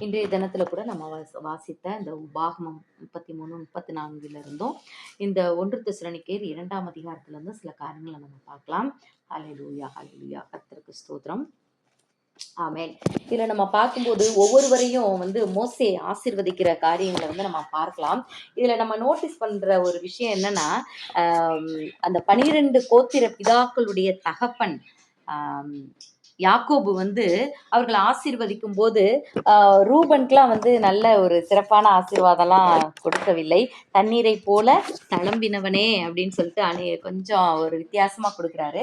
இன்றைய தினத்துல கூட நம்ம வாசித்த இந்த உபாகமம் 33, 34 இருந்தும் இந்த 1 தெசலோனிக்கேயர் 2ஆம் அதிகாரத்துல இருந்து சில காரியங்களை நம்ம பார்க்கலாம். ஹல்லேலூயா, ஹல்லேலூயா, கர்த்தருக்கு ஸ்தோத்திரம். ஆமென். இதுல நம்ம பார்க்கும்போது ஒவ்வொருவரையும் மோசே ஆசீர்வதிக்கிற காரியங்களை நம்ம பார்க்கலாம். இதுல நம்ம நோட்டீஸ் பண்ற ஒரு விஷயம் என்னன்னா, அந்த 12 கோத்திர பிதாக்களுடைய தகப்பன் ஆம், யாக்கோபு அவர்களை ஆசீர்வதிக்கும் போது ரூபனுக்குலாம் நல்ல ஒரு சிறப்பான ஆசீர்வாதம்லாம் கொடுக்கவில்லை. தண்ணீரை போல தளம்பினவனே அப்படின்னு சொல்லிட்டு கொஞ்சம் ஒரு வித்தியாசமா கொடுக்குறாரு.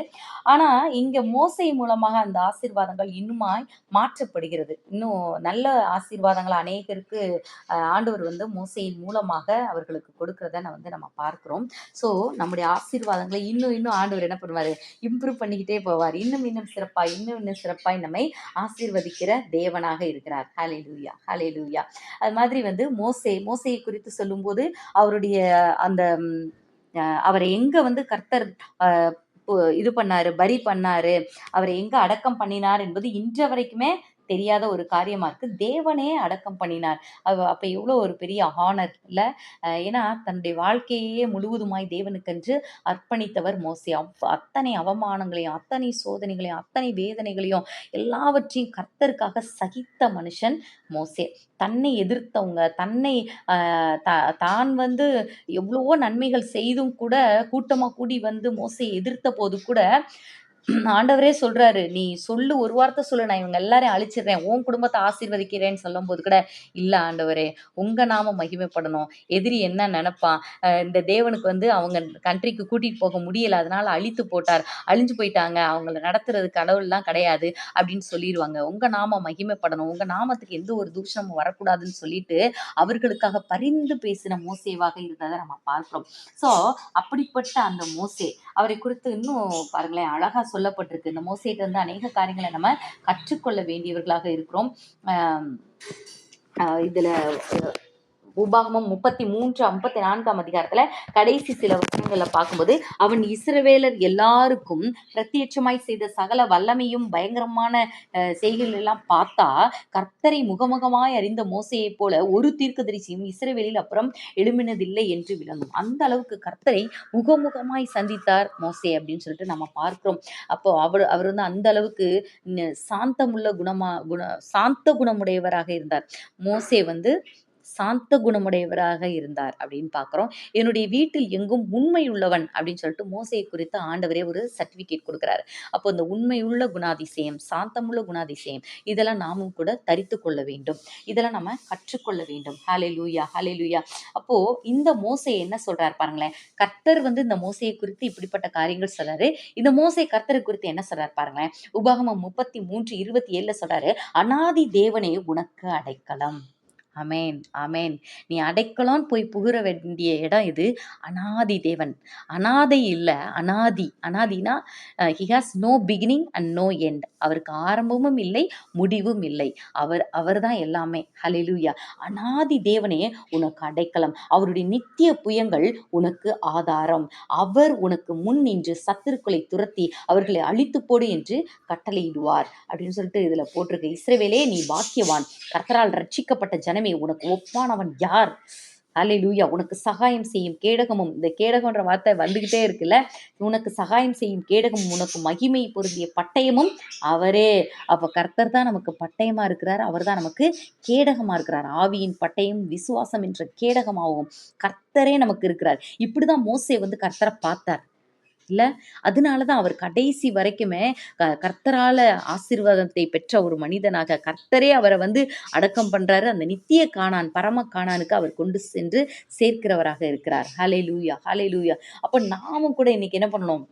ஆனா இங்க மோசை மூலமாக அந்த ஆசீர்வாதங்கள் இன்னுமாய் மாற்றப்படுகிறது. இன்னும் நல்ல ஆசீர்வாதங்கள் அநேகருக்கு ஆண்டவர் மோசையின் மூலமாக அவர்களுக்கு கொடுக்கறத நம்ம பார்க்கிறோம். ஸோ நம்முடைய ஆசீர்வாதங்களை இன்னும் இன்னும் ஆண்டவர் என்ன பண்ணுவாரு, இம்ப்ரூவ் பண்ணிக்கிட்டே போவார். இன்னும் இன்னும் சிறப்பாய் இன்னும் இன்னும் சிறப்பாய் நம்மை ஆசீர்வதிக்கிற தேவனாக இருக்கிறார். ஹல்லேலூயா, ஹல்லேலூயா. அது மாதிரி மோசேயை குறித்து சொல்லும்போது அவருடைய அந்த அவரை எங்க கர்த்தர் இது பண்ணாரு, பரி பண்ணாரு, அவரை எங்க அடக்கம் பண்ணினார் என்பது இன்ற வரைக்குமே தெரியாத ஒரு காரியமா இருக்கு. தேவனே அடக்கம் பண்ணினார். அப்ப எவ்வளோ ஒரு பெரிய ஹானர் இல்ல. ஏன்னா தன்னுடைய வாழ்க்கையே முழுவதுமாய் தேவனுக்கென்று அர்ப்பணித்தவர் மோசே. அத்தனை அவமானங்களையும் அத்தனை சோதனைகளையும் அத்தனை வேதனைகளையும் எல்லாவற்றையும் கர்த்தருக்காக சகித்த மனுஷன் மோசே. தன்னை எதிர்த்தவங்க தன்னை தான் எவ்வளவோ நன்மைகள் செய்தும் கூட கூட்டமா கூடி மோசையை எதிர்த்த போது கூட ஆண்டவரே சொல்றாரு, நீ சொல்லு, ஒரு வார்த்தை சொல்லு, நான் இவங்க எல்லாரையும் அழிச்சிடுறேன், உன் குடும்பத்தை ஆசீர்வதிக்கிறேன்னு சொல்லும் போது கூட, இல்ல ஆண்டவரே உங்க நாம மகிமைப்படணும், எதிரி என்ன நினைப்பான், இந்த தேவனுக்கு அவங்க கண்ட்ரிக்கு கூட்டிட்டு போக முடியல, அதனால அழித்து போட்டார், அழிஞ்சு போயிட்டாங்க, அவங்கள நடத்துறது கடவுள்லாம் கிடையாது அப்படின்னு சொல்லிடுவாங்க. உங்க நாம மகிமைப்படணும், உங்க நாமத்துக்கு எந்த ஒரு தூஷணமும் வரக்கூடாதுன்னு சொல்லிட்டு அவர்களுக்காக பரிந்து பேசின மோசேவாக இருந்ததை நம்ம பார்க்கிறோம். ஸோ அப்படிப்பட்ட அந்த மோசே, அவரை குறித்து இன்னும் பாருங்களேன், அழகா சொல்லப்பட்டிருக்கு. இந்த மோசேட்ட அநேக காரியங்களை நம்ம கற்றுக்கொள்ள வேண்டியவர்களாக இருக்கிறோம். இதுல உபாகமம் 33, 54ஆம் அதிகாரத்துல கடைசி சில வசனங்களை பார்க்கும்போது, அவன் இஸ்ரவேலர் எல்லாருக்கும் பிரத்யட்சமாய் செய்த சகல வல்லமையும் பயங்கரமான செய்கைகள் எல்லாம் பார்த்தா, கர்த்தரை முகமுகமாய் அறிந்த மோசையை போல ஒரு தீர்க்கதரிசியும் இஸ்ரவேலில் அப்புறம் எழும்பினதில்லை என்று விளங்கும். அந்த அளவுக்கு கர்த்தரை முகமுகமாய் சந்தித்தார் மோசே அப்படின்னு சொல்லிட்டு நம்ம பார்க்கிறோம். அப்போ அவர் அந்த அளவுக்கு சாந்த குணமுடையவராக இருந்தார். மோசே சாந்த குணமுடையவராக இருந்தார் அப்படின்னு பார்க்கிறோம். என்னுடைய வீட்டில் எங்கும் உண்மை உள்ளவன் அப்படின்னு சொல்லிட்டு மோசையை குறித்து ஆண்டவரே ஒரு சர்டிபிகேட் கொடுக்கிறாரு. அப்போ இந்த உண்மையுள்ள குணாதிசயம், சாந்தமுள்ள குணாதிசயம், இதெல்லாம் நாமும் கூட தரித்து கொள்ள வேண்டும். இதெல்லாம் நம்ம கற்றுக்கொள்ள வேண்டும். ஹல்லேலூயா, ஹல்லேலூயா. அப்போ இந்த மோசை என்ன சொல்றாரு பாருங்களேன். கர்த்தர் இந்த மோசையை குறித்து இப்படிப்பட்ட காரியங்கள் சொல்றாரு. இந்த மோசை கர்த்தரை குறித்து என்ன சொல்றாரு பாருங்களேன். உபாகமம் 33:27 சொல்றாரு, அநாதி தேவனே உனக்கு அடைக்கலம். அமேன், அமேன். நீ அடைக்கலான்னு போய் புகுற வேண்டிய இடம் இது. அநாதி தேவன், அநாதை இல்லை, அநாதி. அநாதினா he has no beginning and no end. அவருக்கு ஆரம்பமும் இல்லை முடிவும் இல்லை. அவர் தான் எல்லாமே. ஹல்லேலூயா. அநாதி தேவனே உனக்கு அடைக்கலம். அவருடைய நித்திய புயங்கள் உனக்கு ஆதாரம். அவர் உனக்கு முன் நின்று சத்துருக்களை துரத்தி அவர்களை அழித்து போடு என்று கட்டளையிடுவார் அப்படின்னு சொல்லிட்டு இதுல போட்டிருக்கு. இஸ்ரவேலே நீ பாக்கியவான், கர்த்தரால் ரட்சிக்கப்பட்ட ஜனமே உனக்கு ஒப்பானவன் யார்? ஹல்லேலூயா. உனக்கு சகாயம் செய்யும் கேடகமும், இந்த கேடகம்ன்ற வார்த்தை வந்துகிட்டே இருக்குல்ல, உனக்கு சகாயம் செய்யும் கேடகமும் உனக்கு மகிமை பொருந்திய பட்டயமும் அவரே. அப்ப கர்த்தர் தான் நமக்கு பட்டயமா இருக்கிறார், அவர் தான் நமக்கு கேடகமா இருக்கிறார். ஆவியின் பட்டயம் விசுவாசம் என்ற கேடகமாகவும் கர்த்தரே நமக்கு இருக்கிறார். இப்படிதான் மோசே கர்த்தரை பார்த்தார் இல்ல. அதனாலதான் அவர் கடைசி வரைக்குமே கர்த்தரால ஆசீர்வாதத்தை பெற்ற ஒரு மனிதனாக கர்த்தரே அவரை அடக்கம் பண்றாரு. அந்த நித்திய கானான், பரம கானானுக்கு அவர் கொண்டு சென்று சேர்க்கிறவராக இருக்கிறார். ஹல்லேலூயா, ஹல்லேலூயா. அப்ப நாமும் கூட இன்னைக்கு என்ன பண்ணணும்,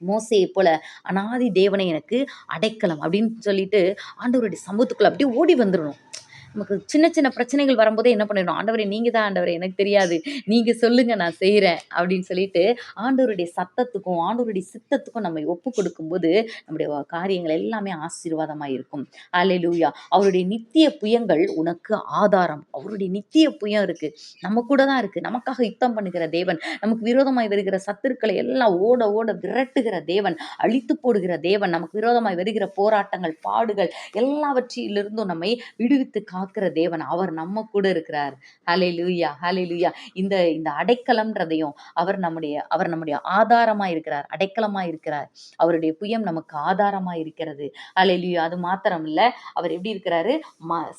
மோசேயை போல அநாதி தேவனை எனக்கு அடைக்கலம் அப்படின்னு சொல்லிட்டு ஆண்டவருடைய சமூகத்துக்குள்ள அப்படியே ஓடி வந்துடணும். நமக்கு சின்ன சின்ன பிரச்சனைகள் வரும்போதே என்ன பண்ணிடணும், ஆண்டவரே நீங்க தான் ஆண்டவரே, எனக்கு தெரியாது, நீங்க சொல்லுங்க நான் செய்கிறேன் அப்படின்னு சொல்லிட்டு ஆண்டவருடைய சத்தத்துக்கும் ஆண்டவருடைய சித்தத்துக்கும் நம்ம ஒப்பு கொடுக்கும்போது நம்முடைய காரியங்கள் எல்லாமே ஆசீர்வாதமாக இருக்கும். அல்லேலூயா. அவருடைய நித்திய புயங்கள் உனக்கு ஆதாரம். அவருடைய நித்திய புயம் இருக்கு, நம்ம கூட தான் இருக்கு. நமக்காக யுத்தம் பண்ணுகிற தேவன், நமக்கு விரோதமாய் வருகிற சத்துருக்களை எல்லாம் ஓட ஓட விரட்டுகிற தேவன், அழித்து போடுகிற தேவன், நமக்கு விரோதமாய் வருகிற போராட்டங்கள் பாடுகள் எல்லாவற்றிலிருந்தும் நம்மை விடுவித்து காக்கிற தேவன், அவர் நம்ம கூட இருக்கிறார். ஹல்லேலூயா, ஹல்லேலூயா. இந்த இந்த அடைக்கலம்ன்றதையும் அவர் நம்முடைய ஆதாரமா இருக்கிறார், அடைக்கலமா இருக்கிறார். அவருடைய புயம் நமக்கு ஆதாரமா இருக்கிறது. ஹல்லேலூயா. அது மாத்திரம் இல்ல, அவர் எப்படி இருக்கிறாரு?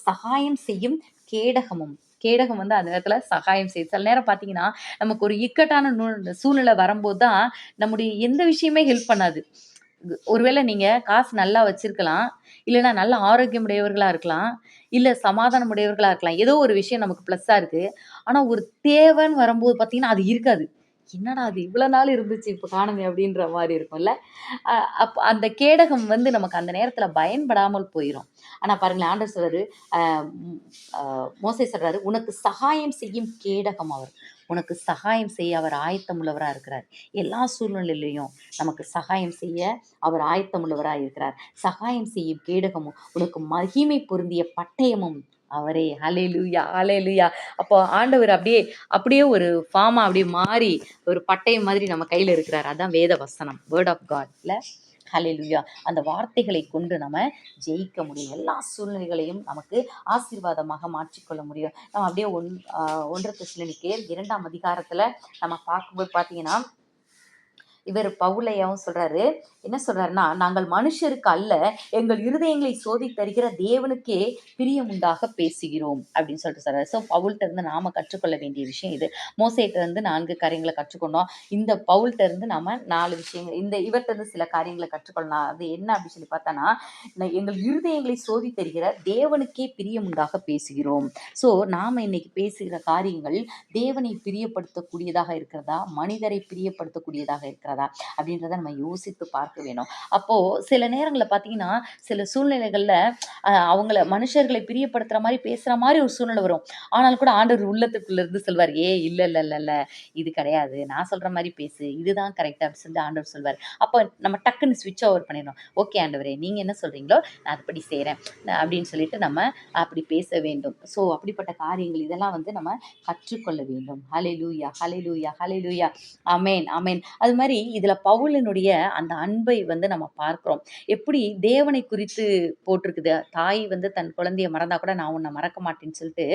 சகாயம் செய்யும் கேடகமும். கேடகம் வந்து அந்த நேரத்துல சகாயம் செய்யுது. சில நேரம் பார்த்தீங்கன்னா, நமக்கு ஒரு இக்கட்டான சூழ்நிலை வரும்போது தான் நம்முடைய எந்த விஷயமே ஹெல்ப் பண்ணாது. ஒருவேளை நீங்க காசு நல்லா வச்சிருக்கலாம், இல்லன்னா நல்ல ஆரோக்கியம் உடையவர்களா இருக்கலாம், இல்ல சமாதானம் உடையவர்களா இருக்கலாம். ஏதோ ஒரு விஷயம் நமக்கு ப்ளஸ்ஸா இருக்கு. ஆனா ஒரு தேவைன்னு வரும்போது பார்த்தீங்கன்னா, அது இருக்காது. என்னடா அது இவ்வளோ நாள் இருந்துச்சு, இப்ப காணுமே அப்படின்ற மாரி இருக்கும்ல. அ அப்ப அந்த கேடகம் வந்து நமக்கு அந்த நேரத்துல பயன்படாமல் போயிரும். ஆனா பாருங்களேன், ஆண்டவர் சொல்றாரு, அ ம் அ மோசே சொல்றாரு, "உனக்கு சகாயம் செய்யும் கேடகம் அவர்." உனக்கு சகாயம் செய்ய அவர் ஆயத்தம் உள்ளவரா இருக்கிறார். எல்லா சூழ்நிலையிலயும் நமக்கு சகாயம் செய்ய அவர் ஆயத்தம் உள்ளவரா இருக்கிறார். சகாயம் செய்யும் கேடகமும், உனக்கு மகிமை பொருந்திய பட்டயமும் அவரே. ஹல்லேலூயா, ஹல்லேலூயா. அப்போ ஆண்டவர் அப்படியே அப்படியே ஒரு ஃபார்மா அப்படியே மாறி ஒரு பட்டயம் மாதிரி நம்ம கையில இருக்கிறார். அதான் வேத வசனம். வேர்ட் ஆஃப் காட் இல்ல. ஹல்லேலூயா. அந்த வார்த்தைகளை கொண்டு நம்ம ஜெயிக்க முடியும். எல்லா சூழ்நிலைகளையும் நமக்கு ஆசீர்வாதமாக மாற்றிக்கொள்ள முடியும். நம்ம அப்படியே 1 தெசலோனிக்கேயர் 2ஆம் அதிகாரத்துல நம்ம பார்க்கும்போது பார்த்தீங்கன்னா, இவர் பவுலையாவும் சொல்றாரு. என்ன சொல்றாருன்னா, நாங்கள் மனுஷருக்கு அல்ல, எங்கள் இருதயங்களை சோதித்தறிகிற தேவனுக்கே பிரியமுண்டாக பேசுகிறோம் அப்படின்னு சொல்லிட்டு சொல்றாரு. ஸோ பவுல்ட்ட இருந்து நாம கற்றுக்கொள்ள வேண்டிய விஷயம் இது. மோசேட்ட இருந்து 4 காரியங்களை கற்றுக்கொண்டோம். இந்த பவுல்ட்ட இருந்து நாம 4 விஷயங்கள், இவர்ட்ட இருந்து சில காரியங்களை கற்றுக்கொள்ளலாம். அது என்ன அப்படின்னு சொல்லி பார்த்தோன்னா, எங்கள் இருதயங்களை சோதித்தறிகிற தேவனுக்கே பிரியமுண்டாக பேசுகிறோம். ஸோ நாம இன்னைக்கு பேசுகிற காரியங்கள் தேவனை பிரியப்படுத்தக்கூடியதாக இருக்கிறதா, மனிதரை பிரியப்படுத்தக்கூடியதாக இருக்கிறதா அப்படின்றத நம்ம யோசித்து பார்க்க வேணும். அப்போ சில நேரங்கள்ல பார்த்தீங்கன்னா, சில சூழ்நிலைகள்ல அவங்கள மனுஷர்களை பிரியப்படுத்துற மாரி பேசுற மாரி ஒரு சூழ்நிலை வரும். ஆனாலும் கூட ஆண்டவர் உள்ளத்துக்குள்ள இருந்து சொல்வார், "ஏய் இல்ல இல்ல இல்ல இல்ல இது கிடையாது. நான் சொல்ற மாரி பேசு. இதுதான் கரெக்ட்" அப்படின்னு சொல்லிட்டு ஆண்டவர் சொல்வார். அப்போ நம்ம டக்குன்னு ஸ்விட்ச் ஓவர் பண்ணிடணும். "ஓகே ஆண்டவரே, நீங்க என்ன சொல்றீங்களோ நான் அதுபடி செய்றேன்" அப்படின்னு சொல்லிட்டு நம்ம அப்படி பேச வேண்டும். ஸோ அப்படிப்பட்ட காரியங்கள் இதெல்லாம் வந்து நம்ம கற்றுக்கொள்ள வேண்டும். ஹல்லேலூயா, ஹல்லேலூயா, ஹல்லேலூயா. ஆமென், ஆமென். அது மாரி இதுல பவுலினுடைய அந்த அன்பை வந்து நம்ம பார்க்கிறோம். எப்படி தேவனை குறித்து போட்டிருக்குது. தாய் வந்து தன் குழந்தைய மறந்தா கூட நான் உன்னை மறக்க மாட்டேன்னு சொல்லிட்டு,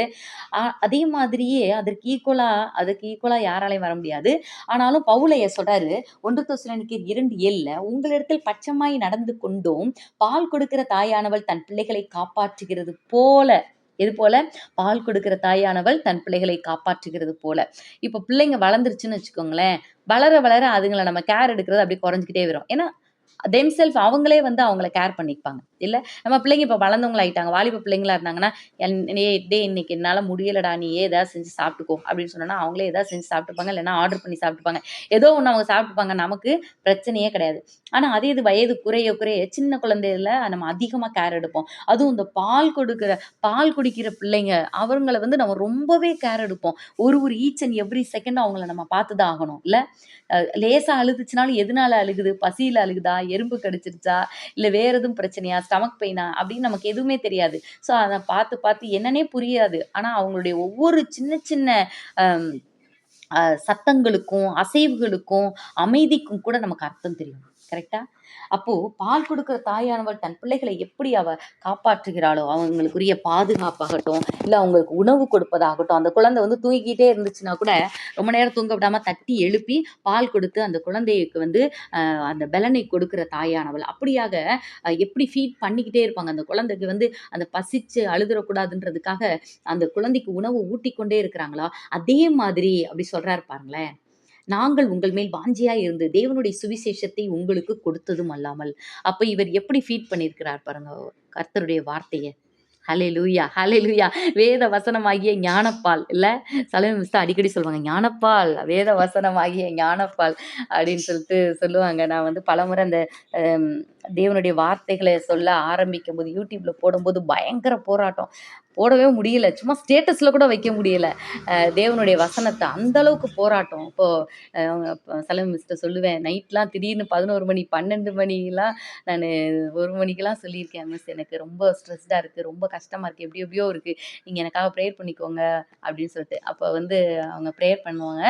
அதே மாதிரியே அதுக்கு ஈக்குவலா யாராலையும் வர முடியாது. ஆனாலும் பவுலைய சொல்றாரு, 1 தெசலோனிக்கேயர் 2:7 உங்களிடத்தில் பட்சமாய் நடந்து கொண்டோம், பால் கொடுக்கிற தாயானவள் தன் பிள்ளைகளை காப்பாற்றுகிறது போல. எது போல? பால் கொடுக்கிற தாயானவள் தன் பிள்ளைகளை காப்பாற்றுகிறது போல. இப்ப பிள்ளைங்க வளர்ந்துருச்சுன்னு வச்சுக்கோங்களேன், வளர வளர அதுங்கள நம்ம கேர் எடுக்கிறது அப்படியே குறைஞ்சுக்கிட்டே வரும். ஏன்னா அவங்களே வந்து அவங்கள கேர் பண்ணிப்பாங்க. இல்ல, நம்ம பிள்ளைங்க இப்ப வளர்ந்தவங்களா ஆயிட்டாங்க. வாலிப பிள்ளைங்களா இருந்தாங்கன்னா, டேய் இன்னைக்கு என்னால முடியலடா, நீயே ஏதாவது செஞ்சு சாப்பிட்டுக்கோ" அப்படின்னு சொன்னோம்னா, அவங்களே ஏதாவது செஞ்சு சாப்பிட்டுப்பாங்க. இல்லைன்னா ஆர்டர் பண்ணி சாப்பிட்டுப்பாங்க. ஏதோ ஒண்ணு அவங்க சாப்பிட்டுப்பாங்க. நமக்கு பிரச்சனையே கிடையாது. ஆனா அதே இது வயது குறைய குறைய சின்ன குழந்தையில நம்ம அதிகமா கேர் எடுப்போம். அதுவும் இந்த பால் குடிக்கிற பிள்ளைங்க, அவங்கள வந்து நம்ம ரொம்பவே கேர் எடுப்போம். ஒரு ஈச் அண்ட் எவ்ரி செகண்ட் அவங்கள நம்ம பார்த்து தான் ஆகணும். இல்ல? லேசா அழுதுச்சுனாலும் எதனால அழுகுது? பசியில அழுகுதா? எறும்பு கடிச்சிருச்சா? இல்ல வேற எதுவும் பிரச்சனையா? ஸ்டமக் பெயினா? அப்படின்னு நமக்கு எதுவுமே தெரியாது. ஸோ அத பார்த்து பார்த்து என்னன்னே புரியாது. ஆனா அவங்களுடைய ஒவ்வொரு சின்ன சின்ன அம் சத்தங்களுக்கும், அசைவுகளுக்கும், அமைதிக்கும் கூட நமக்கு அர்த்தம் தெரியும். கரெக்ட்டா? அப்போ பால் கொடுக்கிற தாயானவள் தன் பிள்ளைகளை எப்படி அவ காப்பாற்றுகிறாளோ, அவங்களுக்குரிய பாதுகாப்பாகட்டும், இல்ல அவங்களுக்கு உணவு கொடுப்பதாகட்டும், அந்த குழந்தை வந்து தூங்கிக்கிட்டே இருந்துச்சுன்னா கூட, ரொம்ப நேரம் தூங்க விடாம தட்டி எழுப்பி பால் கொடுத்து அந்த குழந்தைக்கு வந்து அந்த பெலனை கொடுக்கிற தாயானவள். அப்படியாக எப்படி ஃபீட் பண்ணிக்கிட்டே இருப்பாங்க. அந்த குழந்தைக்கு வந்து அந்த பசிச்சு அழுதுறக்கூடாதுன்றதுக்காக அந்த குழந்தைக்கு உணவு ஊட்டிக்கொண்டே இருக்கிறாங்களா, அதே மாதிரி அப்படி சொல்றாரு பாருங்களேன். நாங்கள் உங்கள் மேல் வாஞ்சையாய் இருந்து தேவனுடைய சுவிசேஷத்தை உங்களுக்கு கொடுத்ததும் அல்லாமல். அப்ப இவர் எப்படி ஃபீட் பண்ணியிருக்கிறார் பாருங்க கர்த்தருடைய வார்த்தைய. ஹல்லேலூயா, ஹல்லேலூயா. வேத வசனமாகிய ஞானப்பால் இல்ல. சலீம் மிஸ் தான் அடிக்கடி சொல்லுவாங்க. ஞானப்பால், வேத வசனமாகிய ஞானப்பால் அப்படின்னு சொல்லிட்டு சொல்லுவாங்க. நான் வந்து பலமுறை அந்த அம் தேவனுடைய வார்த்தைகள சொல்ல ஆரம்பிக்கும்போது, YouTubeல போடும்போது பயங்கர போராட்டம். போடவே முடியல. சும்மா ஸ்டேட்டஸ்ல கூட வைக்க முடியல. தேவனுடைய வசனத்த அந்த அளவுக்கு போராட்டம். இப்போ சலீம் மிஸ்ட்ட சொல்லுவேன். நைட்லாம் திடீர்னு 11 மணி, 12 மணிலாம் நானு 1 மணிக்கெல்லாம் சொல்லியிருக்கேன். மிஸ் எனக்கு ரொம்ப ஸ்ட்ரெஸ்டா இருக்கு. ரொம்ப கஷ்டமா இருக்கு. எப்டி எப்டியோ இருக்கு. நீங்க எனக்காக ப்ரேயர் பண்ணிக்கோங்க அப்படின்னு சொல்லிட்டு. அப்ப வந்து அவங்க ப்ரேயர் பண்ணுவாங்க.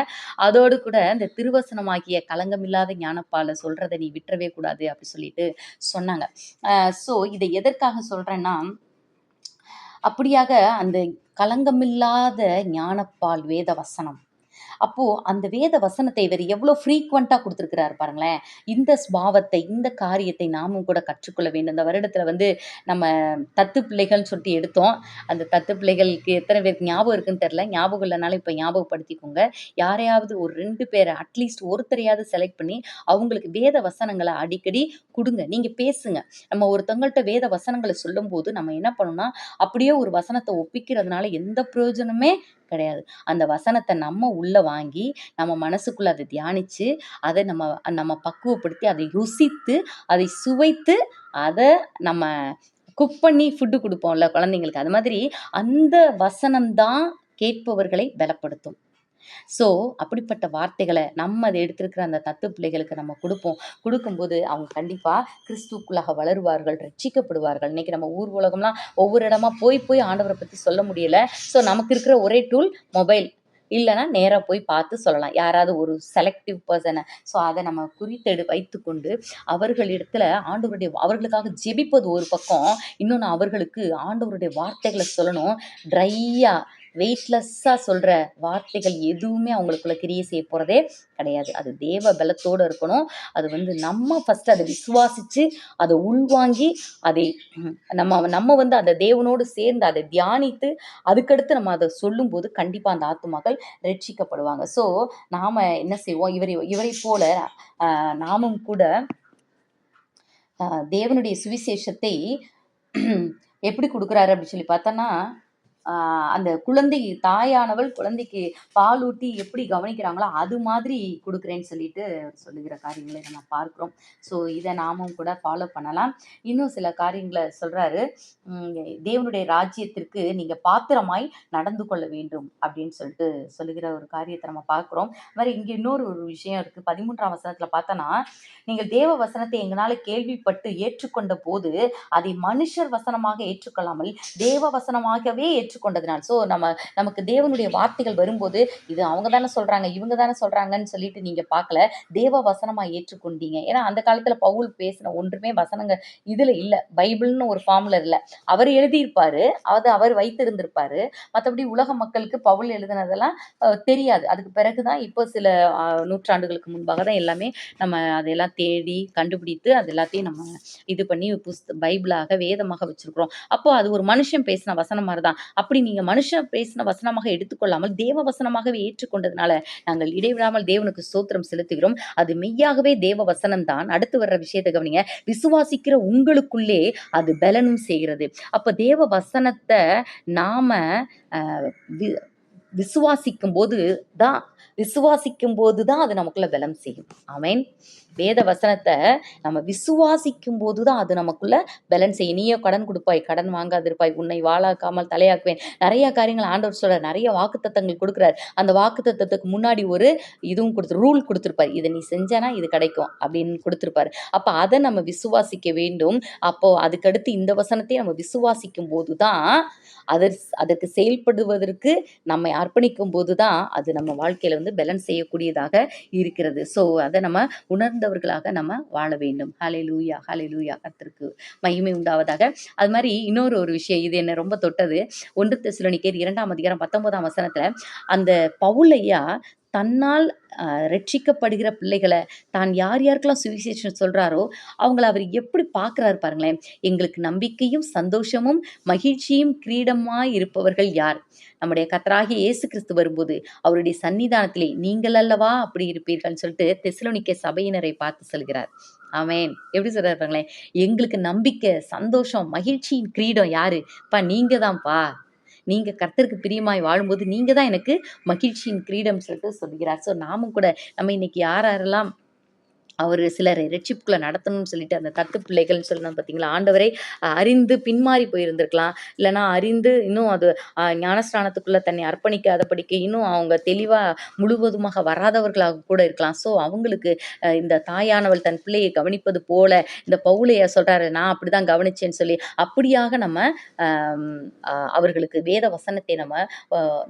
அதோடு கூட இந்த திருவசனமாகிய களங்கமில்லாத ஞானப்பால சொல்றத நீ விட்டுறவே கூடாது அப்படி சொல்லிட்டு சொன்னாங்க. ஸோ இத எதற்காக சொல்றேன்னா, அப்படியாக அந்த களங்கமில்லாத ஞானப்பால் வேத வசனம். அப்போ அந்த வேத வசனத்தை இவர் எவ்வளோ ஃப்ரீக்வெண்ட்டா குடுத்திருக்கிறாரு பாருங்களேன். இந்த ஸ்பாவத்தை, இந்த காரியத்தை நாமும் கூட கற்றுக்கொள்ள வேண்டும். இந்த வருடத்துல வந்து நம்ம தத்து பிள்ளைகள்னு சொல்லிட்டு எடுத்தோம். அந்த தத்து பிள்ளைகளுக்கு எத்தன பேருக்கு ஞாபகம் இருக்குன்னு தெரியல. ஞாபகம் இல்லனாலும் இப்ப ஞாபகப்படுத்திக்கோங்க. யாரையாவது ஒரு 2 பேர அட்லீஸ்ட் ஒருத்தரையாவது செலக்ட் பண்ணி, அவங்களுக்கு வேத வசனங்கள அடிக்கடி குடுங்க. நீங்க பேசுங்க. நம்ம ஒருத்தவங்கள்ட்ட வேத வசனங்கள சொல்லும்போது, நம்ம என்ன பண்ணணும்னா, அப்படியே ஒரு வசனத்த ஒப்பிக்கிறதுனால எந்த பிரயோஜனமே கிடையாது. அந்த வசனத்த நம்ம உள்ள வாங்கி, நம்ம மனசுக்குள்ள அத தியானிச்சு, அத நம்ம நம்ம பக்குவப்படுத்தி, அதை ருசித்து, அதை சுவைத்து, அத நம்ம குக் பண்ணி ஃபுட் குடுப்போம்ல குழந்தைங்களுக்கு. அது மாதிரி அந்த வசனம் தான் கேட்பவர்களை பலப்படுத்தும். ஸோ, அப்படிப்பட்ட வார்த்தைகள நம்ம அத எடுத்திருக்கிற அந்த தத்து பிள்ளைகளுக்கு நம்ம குடுப்போம். குடுக்கும்போது அவங்க கண்டிப்பா கிறிஸ்துவுக்குள்ளாக வளருவார்கள், ரட்சிக்கப்படுவார்கள். இன்னைக்கு நம்ம ஊர் உலகம்லாம் ஒவ்வொரு இடமா போய் போய் ஆண்டவர பத்தி சொல்ல முடியல. ஸோ, நமக்கு இருக்கிற ஒரே டூல் மொபைல். இல்லன்னா நேரா போய் பார்த்து சொல்லலாம். யாராவது ஒரு செலக்டிவ் பெர்சன. ஸோ, அத நம்ம குறித்தெடு வைத்துக்கொண்டு அவர்களிடத்துல அவர்களுக்காக ஜெபிப்பது ஒரு பக்கம். இன்னொன்னு அவர்களுக்கு ஆண்டவருடைய வார்த்தைகள சொல்லணும். ட்ரையா வெயிட்லெஸ்ஸா சொல்ற வார்த்தைகள் எதுவுமே அவங்களுக்குள்ள கிரியை செய்ய போறதே கிடையாது. அது தேவ பலத்தோட இருக்கணும். அது வந்து நம்ம ஃபர்ஸ்ட் அத விசுவாசிச்சு, அத உள்வாங்கி, அதை நம்ம நம்ம வந்து அந்த தேவனோடு சேர்ந்து அதை தியானித்து, அதுக்கடுத்து நம்ம அத சொல்லும்போது கண்டிப்பா அந்த ஆத்துமாக்கள் ரட்சிக்கப்படுவாங்க. ஸோ, நாம என்ன செய்வோம்? இவரைப் போல நாமும் கூட தேவனுடைய சுவிசேஷத்தை எப்படி குடுக்குறாரு அப்படின்னு சொல்லி பார்த்தோன்னா, அந்த தாயானவள் குழந்தைக்கு பாலூட்டி எப்படி கவனிக்கிறாங்களோ அது மாதிரி கொடுக்குறேன்னு சொல்லிட்டு சொல்லுகிற காரியங்களை நம்ம பார்க்கிறோம். ஸோ இதை நாமும் கூட ஃபாலோ பண்ணலாம். இன்னும் சில காரியங்களை சொல்றாரு. தேவனுடைய ராஜ்யத்திற்கு நீங்க பாத்திரமாய் நடந்து கொள்ள வேண்டும் அப்படின்னு சொல்லிட்டு சொல்லுகிற ஒரு காரியத்தை நம்ம பார்க்கிறோம். அது மாதிரி இங்க இன்னொரு ஒரு விஷயம் இருக்கு. 13ஆம் வசனத்துல பார்த்தோன்னா, நீங்கள் தேவ வசனத்தை எங்களால கேள்விப்பட்டு ஏற்றுக்கொண்ட போது அதை மனுஷர் வசனமாக ஏற்றுக்கொள்ளாமல் தேவ வசனமாகவே ஏற்றுக்கொண்டதுனால். ஸோ நமக்கு தேவனுடைய வார்த்தைகள் வரும்போது இது அவங்க தானே சொல்றாங்க, இவங்க தானே சொல்றாங்கன்னு சொல்லிட்டு நீங்க பார்க்கல. தேவ வசனமா ஏற்றுக்கொண்டீங்க. ஏன்னா அந்த காலத்துல பவுல் பேசின ஒன்றுமே வசனங்க இதுல இல்ல. பைபிள்னு ஒரு ஃபார்ம்ல இல்ல. அவர் எழுதியிருப்பாரு, அது அவர் வைத்திருந்திருப்பாரு. மற்றபடி உலக மக்களுக்கு பவுல் எழுதினதெல்லாம் தெரியாது. அதுக்கு பிறகுதான் இப்போ சில நூற்றாண்டுகளுக்கு முன்பாக தான் எல்லாமே நம்ம அதெல்லாம் தேடி கண்டுபிடித்து அது எல்லாத்தையும் நம்ம இது பண்ணி பைபிளாக வேதமாக வச்சிருக்கிறோம். அப்போ அது ஒரு மனுஷன் பேசின வசனம் மாதிரிதான். அப்படி நீங்க மனுஷன் பேசின வசனமாக எடுத்துக்கொள்ளாமல் தேவ வசனமாகவே ஏற்றுக்கொண்டதுனால நாங்கள் இடைவிடாமல் தேவனுக்கு ஸ்தோத்திரம் செலுத்துகிறோம். அது மெய்யாகவே தேவ வசனம் தான். அடுத்து வர்ற விஷயத்தை கவனிங்க. விசுவாசிக்கிற உங்களுக்குள்ளே அது பலனும் செய்கிறது. அப்ப தேவ வசனத்தை நாம விசுவாசிக்கும் போதுதான் அது நமக்குள்ள பலம் செய்யும். ஆமென். வேத வசனத்தை நம்ம விசுவாசிக்கும் போதுதான் அது நமக்குள்ள பலன் செய்யும். நீயோ கடன் கொடுப்பாய், கடன் வாங்காதிருப்பாய், உன்னை வாளாக்காமல் தலையாக்குவேன். நிறைய காரியங்கள் ஆண்டவர் சொல்றார். நிறைய வாக்குத்தத்தங்கள் கொடுக்குறார். அந்த வாக்குத்தத்தத்துக்கு முன்னாடி ஒரு இதுவும் ரூல் கொடுத்துருப்பாரு. இதை நீ செஞ்சனா இது கிடைக்கும் அப்படின்னு கொடுத்துருப்பாரு. அப்ப அதை நம்ம விசுவாசிக்க வேண்டும். அப்போ அதுக்கடுத்து இந்த வசனத்தையும் நம்ம விசுவாசிக்கும் போதுதான் அதற்கு செயல்படுவதற்கு நம்மை அர்ப்பணிக்கும் போதுதான் அது நம்ம வாழ்க்கையில வந்து பலன் செய்யக்கூடியதாக இருக்கிறது. ஸோ அதை நம்ம உணர்ந்தவர்களாக நம்ம வாழ வேண்டும். ஹல்லேலூயா, ஹல்லேலூயா. கர்த்தருக்கு மகிமை உண்டாவதாக. அது மாதிரி இன்னொரு விஷயம், இது என்ன ரொம்ப தொட்டது. 1 தெசலோனிக்கேயர் 2ஆம் அதிகாரம் 19ஆம் வசனத்துல அந்த பவுலையா தன்னால் ரட்சிக்கப்படுகிற பிள்ளைகளை தான் யாருக்கெல்லாம் சுவிசேஷம் சொல்றாரோ அவங்கள அவர் எப்படி பார்க்குறாரு பாருங்களேன். எங்களுக்கு நம்பிக்கையும் சந்தோஷமும் மகிழ்ச்சியும் கிரீடமாய் இருப்பவர்கள் யார்? நம்முடைய கர்த்தராகிய இயேசு கிறிஸ்து வரும்போது அவருடைய சன்னிதானத்திலே நீங்கள் அல்லவா அப்படி இருப்பீர்கள்னு சொல்லிட்டு தெசலோனிக்கே சபையினரை பார்த்து சொல்கிறார். ஆமென். எப்படி சொல்றாரு பாருங்களேன். எங்களுக்கு நம்பிக்கை, சந்தோஷம், மகிழ்ச்சியின் கிரீடம் யாரு? நீங்க தான்ப்பா. நீங்க கர்த்தருக்கு பிரியமாய் வாழும்போது நீங்க தான் எனக்கு மகிழ்ச்சியின் கிரீடம் சொல்லிட்டு சொல்கிறார். ஸோ நாமும் கூட நம்ம இன்னைக்கு யாரெல்லாம் அவர் சிலரை ரட்சிப்புக்குள்ள நடத்தணும்னு சொல்லிட்டு அந்த தத்து பிள்ளைகள்னு சொல்லணும் பார்த்தீங்களா, ஆண்டவரை அறிந்து பின்மாறி போயிருந்திருக்கலாம். இல்லைன்னா அறிந்து இன்னும் அது ஞானஸ்நானத்துக்குள்ள தன்னை அர்ப்பணிக்காத படிக்க இன்னும் அவங்க தெளிவா முழுவதுமாக வராதவர்களாக கூட இருக்கலாம். ஸோ அவங்களுக்கு இந்த தாயானவள் தன் பிள்ளையை கவனிப்பது போல இந்த பவுலையா சொல்றாரு, நான் அப்படிதான் கவனிச்சேன்னு சொல்லி அப்படியாக நம்ம அவர்களுக்கு வேத வசனத்தை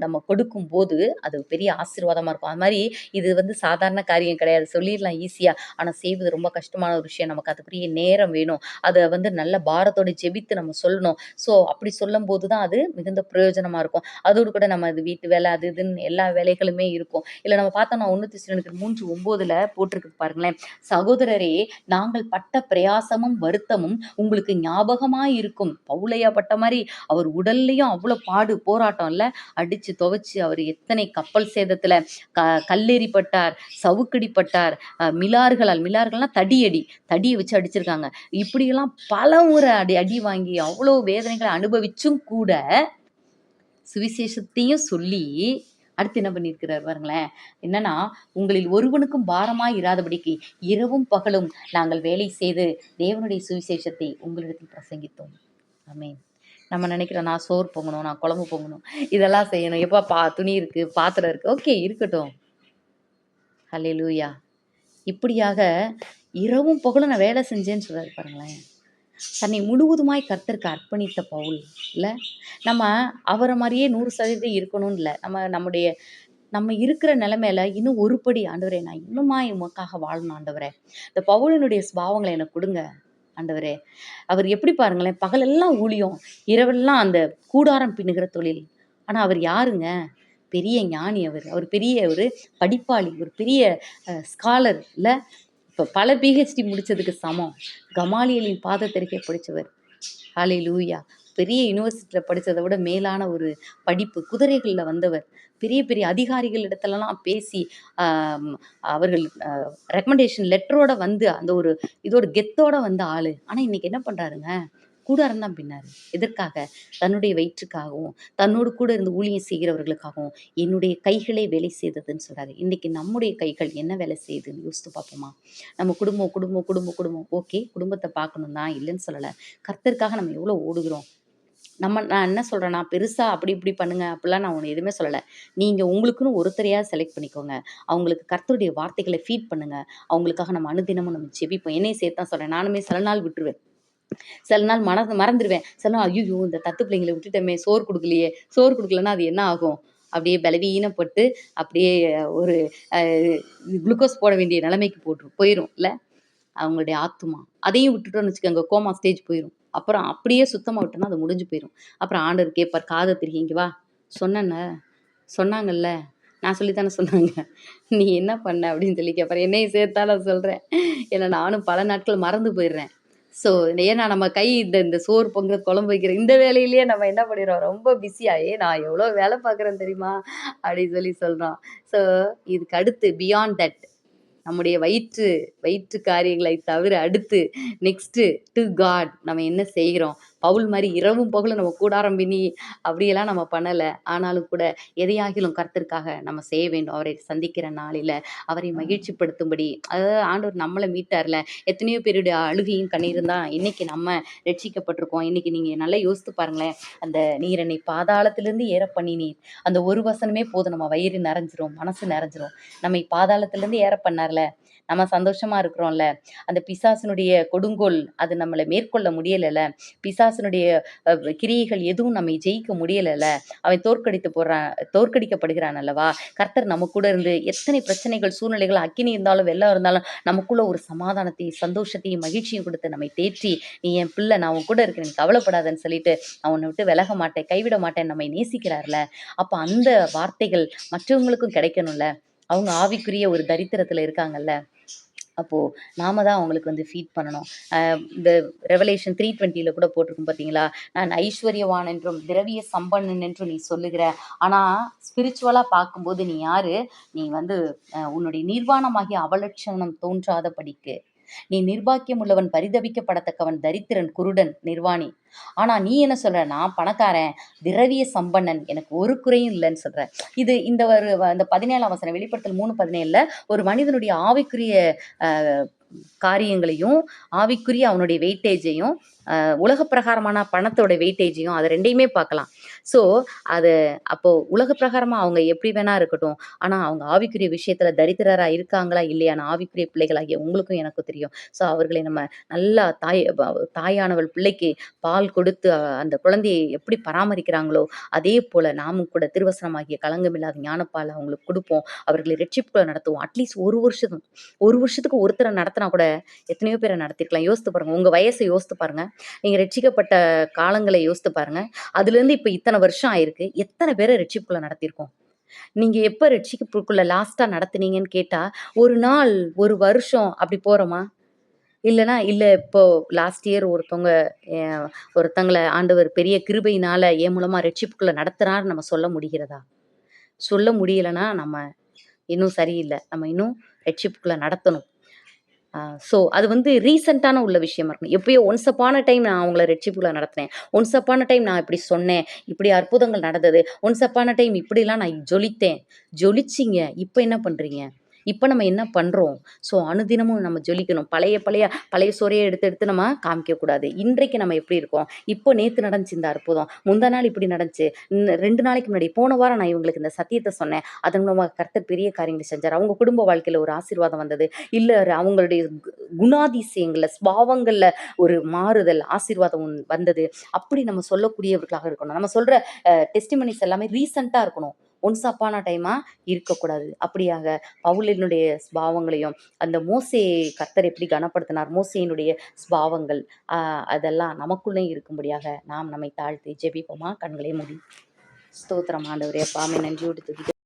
நம்ம கொடுக்கும் போது அது பெரிய ஆசீர்வாதமா இருக்கும். அது மாதிரி இது வந்து சாதாரண காரியம் கிடையாது. சொல்லிடலாம் ஈஸியா. ஆனால் செய்வது ரொம்ப கஷ்டமான ஒரு விஷயம். நமக்கு அதுக்குரிய நேரம் வேணும். அதை வந்து நல்ல பாரத்தோட ஜெபித்து நம்ம சொல்லணும். ஸோ அப்படி சொல்லும்போது தான் அது மிகுந்த பிரயோஜனமாக இருக்கும். அதோடு கூட நம்ம அது வீட்டு வேலை அது இதுன்னு எல்லா வேலைகளுமே இருக்கும். இல்லை நம்ம பார்த்தோம்னா 1 தெசலோனிக்கர் 3:9 போட்டிருக்கு பாருங்களேன். சகோதரரே, நாங்கள் பட்ட பிரயாசமும் வருத்தமும் உங்களுக்கு ஞாபகமாய் இருக்கும். பவுலையா பட்ட மாதிரி அவர் உடல்லையும் அவ்வளோ பாடு போராட்டம் இல்லை. அடிச்சு துவைச்சு அவர் எத்தனை கப்பல் சேதத்துல கல்லெறிப்பட்டார், சவுக்கடிப்பட்டார், மிலார்கள்னா தடியடி, தடியை வச்சு அடிச்சிருக்காங்க. இப்படியெல்லாம் பல முறை அடி அடி வாங்கி அவ்வளோ வேதனைகளை அனுபவிச்சும் கூட சுவிசேஷத்தையும் சொல்லி அடுத்து என்ன பண்ணியிருக்கிறார் பாருங்களேன். என்னன்னா, உங்களில் ஒருவனுக்கும் பாரமாய் இராதபடிக்கு இரவும் பகலும் நாங்கள் வேலை செய்து தேவனுடைய சுவிசேஷத்தை உங்களிடத்தில் பிரசங்கித்தோம். ஆமென். நம்ம நினைக்கிறோம், நான் சோறு பொங்கணும், நான் குழம்பு பொங்கணும், இதெல்லாம் செய்யணும். எப்பா துணி இருக்கு, பாத்திரம் இருக்கு, ஓகே இருக்கட்டும். ஹல்லேலூயா. இப்படியாக இரவும் பகலும் நான் வேலை செஞ்சேன்னு சொல்றாரு பாருங்களேன். தன்னை முழுவதுமாய் கர்த்தருக்கு அர்ப்பணித்த பவுல் இல்லை. நம்ம அவரை மாதிரியே 100% இருக்கணும்னு இல்லை. நம்ம இருக்கிற நிலைமையில இன்னும் ஒரு படி ஆண்டவரே, நான் இன்னுமா உமக்காக வாழணும் ஆண்டவரே. இந்த பவுலினுடைய சுபாவங்களை எனக்கு கொடுங்க ஆண்டவரே. அவர் எப்படி பாருங்களேன், பகலெல்லாம் ஊழியம், இரவெல்லாம் அந்த கூடாரம் பின்னுகிற தொழில். ஆனால் அவர் யாருங்க? பெரிய ஞானி. அவர் பெரிய ஒரு படிப்பாளி, ஒரு பெரிய ஸ்காலர் இல்லை. இப்போ பல பிஹெச்டி முடிச்சதுக்கு சமம். கமாலியலின் பாதத்தருகே படித்தவர். ஹல்லேலூயா. பெரிய யூனிவர்சிட்டியில் படித்ததை விட மேலான ஒரு படிப்பு. குதிரைகளில் வந்தவர். பெரிய பெரிய அதிகாரிகள் இடத்துலலாம் பேசி அவர்கள் ரெக்கமெண்டேஷன் லெட்டரோட வந்து அந்த ஒரு இதோட கெத்தோட வந்த ஆள். ஆனால் இன்னைக்கு என்ன பண்ணுறாருங்க? கூடாரம் தான் பின்னாரு. எதற்காக? தன்னுடைய வயிற்றுக்காகவும் தன்னோடு கூட இருந்து ஊழியம் செய்கிறவர்களுக்காகவும் என்னுடைய கைகளே வேலை செய்ததுன்னு சொல்றாரு. இன்னைக்கு நம்முடைய கைகள் என்ன வேலை செய்யுதுன்னு யோசித்து பார்ப்போமா? நம்ம குடும்பம் குடும்பம் குடும்பம் குடும்பம் ஓகே, குடும்பத்தை பார்க்கணும் தான், இல்லைன்னு சொல்லலை. கர்த்தருக்காக நம்ம எவ்வளோ ஓடுகிறோம். நான் என்ன சொல்கிறேன்னா, பெருசா அப்படி இப்படி பண்ணுங்க அப்படிலாம் நான் ஒன்று எதுவுமே சொல்லலை. நீங்கள் உங்களுக்குன்னு ஒருத்தரையாவது செலக்ட் பண்ணிக்கோங்க. அவங்களுக்கு கர்த்தருடைய வார்த்தைகளை ஃபீட் பண்ணுங்க. அவங்களுக்காக நம்ம அனுதினமும் நம்ம ஜெபிப்போம். என்னையும் சேர்த்து தான் சொல்கிறேன். நானுமே சில நாள் விட்டுருவேன். சில நாள் மறந்துடுவேன். சில நாள் ஐயோ இந்த தத்து பிள்ளைங்களை விட்டுட்டோமே, சோறு கொடுக்கலையே, சோறு கொடுக்கலன்னா அது என்ன ஆகும்? அப்படியே பலவீனப்பட்டு அப்படியே ஒரு குளுக்கோஸ் போட வேண்டிய நிலைமைக்கு போயிடும் இல்லை அவங்களுடைய ஆத்துமா. அதையும் விட்டுட்டோம்னு வச்சுக்கோங்க, கோமா ஸ்டேஜ் போயிடும். அப்புறம் அப்படியே சுத்தமாக விட்டோம்னா அது முடிஞ்சு போயிடும். அப்புறம் ஆண்டவர் கேட்பார், காதை திருகி இங்கே வா, சொன்னாங்கல்ல, நான் சொல்லித்தானே சொன்னாங்க, நீ என்ன பண்ண அப்படின்னு சொல்லி கேட்பார். என்னையும் சேர்த்தா நான் சொல்கிறேன். ஏன்னா நானும் பல நாட்கள் மறந்து போயிடுறேன். ஸோ ஏன்னா நம்ம கை இந்த சோறு பொங்குறது, குழம்பு வைக்கிற இந்த வேலையிலேயே நம்ம என்ன பண்ணிடுறோம், ரொம்ப பிஸியாக நான் எவ்வளோ வேலை பார்க்குறேன் தெரியுமா அப்படின்னு சொல்கிறோம். ஸோ இதுக்கு அடுத்து பியாண்ட் தட் நம்முடைய வயிற்று காரியங்களை தவிர அடுத்து நெக்ஸ்ட்டு டு காட் நம்ம என்ன செய்கிறோம். பவுல் மாதிரி இரவும் பகலும் நம்ம கூடாரம் பின்னி அப்படியெல்லாம் நம்ம பண்ணலை. ஆனாலும் கூட எதையாகிலும் கர்த்தருக்காக நம்ம செய்ய வேண்டும். அவரை சந்திக்கிற நாளில் அவரை மகிழ்ச்சிப்படுத்தும்படி, அதாவது ஆண்டவர் நம்மளை மீட்டார்ல. எத்தனையோ பேருடைய அழுகையும் கண்ணீரும் தான் இன்னைக்கு நம்ம ரட்சிக்கப்பட்டிருக்கோம். இன்னைக்கு நீங்கள் நல்லா யோசித்து பாருங்களேன். அந்த நீர் என்னை பாதாளத்திலிருந்து ஏற பண்ணினீர், அந்த ஒரு வசனமே போதும், நம்ம வயிறு நிறைஞ்சிரும், மனசு நிறைஞ்சிரும். நம்மை பாதாளத்திலிருந்து ஏற பண்ணார்ல, நம்ம சந்தோஷமா இருக்கிறோம்ல. அந்த பிசாசினுடைய கொடுங்கோல் அது நம்மளை மேற்கொள்ள முடியலைல்ல. பிசாசினுடைய கிரியைகள் எதுவும் நம்மை ஜெயிக்க முடியலைல்ல. அவன் தோற்கடிக்கப்படுகிறான் அல்லவா. கர்த்தர் நம்ம கூட இருந்து எத்தனை பிரச்சனைகள், சூழ்நிலைகள், அக்கினி இருந்தாலும் வெள்ளம் இருந்தாலும் நமக்குள்ள ஒரு சமாதானத்தையும் சந்தோஷத்தையும் மகிழ்ச்சியும் கொடுத்து நம்மை தேற்றி, நீ என் பிள்ளை, நான் உன் கூட இருக்கிறேன், கவலைப்படாதன்னு சொல்லிட்டு நான் உன்னை விட்டு விலக மாட்டேன், கைவிட மாட்டேன், நம்மை நேசிக்கிறார்ல. அப்போ அந்த வார்த்தைகள் மற்றவங்களுக்கும் கிடைக்கணும்ல. அவங்க ஆவிக்குரிய ஒரு தரித்திரத்தில் இருக்காங்கல்ல. அப்போது நாம தான் அவங்களுக்கு வந்து ஃபீட் பண்ணணும். இந்த ரெவலேஷன் 3:20 கூட போட்டிருக்கும் பார்த்தீங்களா, நான் ஐஸ்வர்யவான் என்றும் திரவிய சம்பன்னன் என்றும் நீ சொல்லுகிற, ஆனால் ஸ்பிரிச்சுவலாக பார்க்கும்போது நீ யாரு? நீ வந்து உன்னுடைய நிர்வாணமாகிய அவலட்சணம் தோன்றாத படிக்கு நீ நிர்பாக்கியம் உள்ளவன், பரிதபிக்கப்படத்தக்கவன், தரித்திரன், குருடன், நிர்வாணி. ஆனா நீ என்ன சொல்ற? நான் பணக்காரன், திரவிய சம்பன்னன், எனக்கு ஒரு குறையும் இல்லைன்னு சொல்ற. இது இந்த 17ஆம் வசனம், வெளிப்படுத்தல் 3:17 ஒரு மனிதனுடைய ஆவிக்குரிய காரியங்களையும் ஆவிக்குரிய அவனுடைய வெயிட்டேஜையும் உலக பிரகாரமான பணத்தோட வெயிட்டேஜையும் அதை ரெண்டையுமே பார்க்கலாம். ஸோ அது அப்போ உலக பிரகாரமா அவங்க எப்படி வேணா இருக்கட்டும். ஆனா அவங்க ஆவிக்குரிய விஷயத்துல தரித்திரரா இருக்காங்களா இல்லையான்னு ஆவிக்குரிய பிள்ளைகளாகிய உங்களுக்கும் எனக்கும் தெரியும். ஸோ அவர்களை நம்ம நல்லா தாயானவள் பிள்ளைக்கு பால் கொடுத்து அந்த குழந்தையை எப்படி பராமரிக்கிறாங்களோ, அதே போல நாமும் கூட திருவசனமாகிய களங்கமில்லாத ஞானப்பால் அவங்களுக்கு குடுப்போம். அவர்களை ரட்சிப்புக்குள்ள நடத்துவோம். அட்லீஸ்ட் 1 வருஷத்துக்கு ஒருத்தர நடத்தினா கூட எத்தனையோ பேர நடத்திருக்கலாம். யோசித்து பாருங்க. உங்க வயச யோசித்து பாருங்க. நீங்க ரட்சிக்கப்பட்ட காலங்களை யோசித்து பாருங்க. அதுலேருந்து இப்ப இத்தன வருஷம் ஆயிருக்கு. எத்தன பேர ரட்சிப்புக்குள்ள நடத்தியிருக்கோம்? நீங்க எப்ப ரட்சிப்புக்குள்ள லாஸ்ட்டா நடத்துனீங்கன்னு கேட்டா, 1 நாள், 1 வருஷம் அப்படி போறோமா? இல்லன்னா, இல்ல இப்போ லாஸ்ட் இயர் எ ஒருத்தங்கள ஆண்டவர் பெரிய கிருபையினால என் மூலமா ரட்சிப்புக்குள்ள நடத்துறார்ன்னு நம்ம சொல்ல முடிகிறதா? சொல்ல முடியலன்னா, நம்ம இன்னும் சரியில்ல. நம்ம இன்னும் ரட்சிப்புக்குள்ள நடத்தணும். ஆ ஸோ அது வந்து ரீசென்ட்டான உள்ள விஷயமா இருக்கணும். எப்பயோ ஒன்ஸ் அப்பான் அ டைம் நான் அவங்கள ரட்சிப்புக்குள்ள நடத்தினேன். ஒன்ஸ் அப்பான் அ டைம் நான் இப்படி சொன்னேன். இப்படி அற்புதங்கள் நடந்தது. ஒன்ஸ் அப்பான் அ டைம் இப்படிலாம் நான் ஜொலித்தேன். ஜொலிச்சீங்க. இப்ப என்ன பண்றீங்க? இப்ப நம்ம என்ன பண்றோம்? ஸோ அனுதினமும் நம்ம ஜொலிக்கணும். பழைய சோறையே எடுத்து எடுத்து நம்ம காமிக்கக்கூடாது. இன்றைக்கு நம்ம எப்படி இருக்கோம்? இப்போ நேத்து நடந்துச்சு இந்த அற்புதம். முந்தா நாள் இப்படி நடந்துச்சு. 2 நாளைக்கு முன்னாடி போன வாரம் நான் இவங்களுக்கு இந்த சத்தியத்த சொன்னேன். அதன் மூலமா கர்த்தர் பெரிய காரியங்கள செஞ்சாரு. அவங்க குடும்ப வாழ்க்கையில ஒரு ஆசீர்வாதம் வந்தது. இல்ல அவங்களுடைய குணாதிசயங்கள்ல, ஸ்பாவங்கள்ல ஒரு மாறுதல், ஆசீர்வாதம் வந்தது. அப்படி நம்ம சொல்லக்கூடியவர்களாக இருக்கணும். நம்ம சொல்ற டெஸ்டிமனிஸ் எல்லாமே ரீசென்ட்டா இருக்கணும். ஒன்ஸ் அப்பான் அ டைமா இருக்கக்கூடாது. அப்படியாக பவுலினுடைய ஸ்பாவங்களையும், அந்த மோசேயை கர்த்தர் எப்படி கனப்படுத்தினார், மோசேயினுடைய ஸ்பாவங்கள் அதெல்லாம் நமக்குள்ளேயும் இருக்கும்படியாக நாம் நம்மை தாழ்த்தி ஜெபிப்போமா? கண்களை மூடி. ஸ்தோத்திரம் ஆண்டவரே! அப்பா உம்மை நன்றியோடு துதிக்கிறோம்.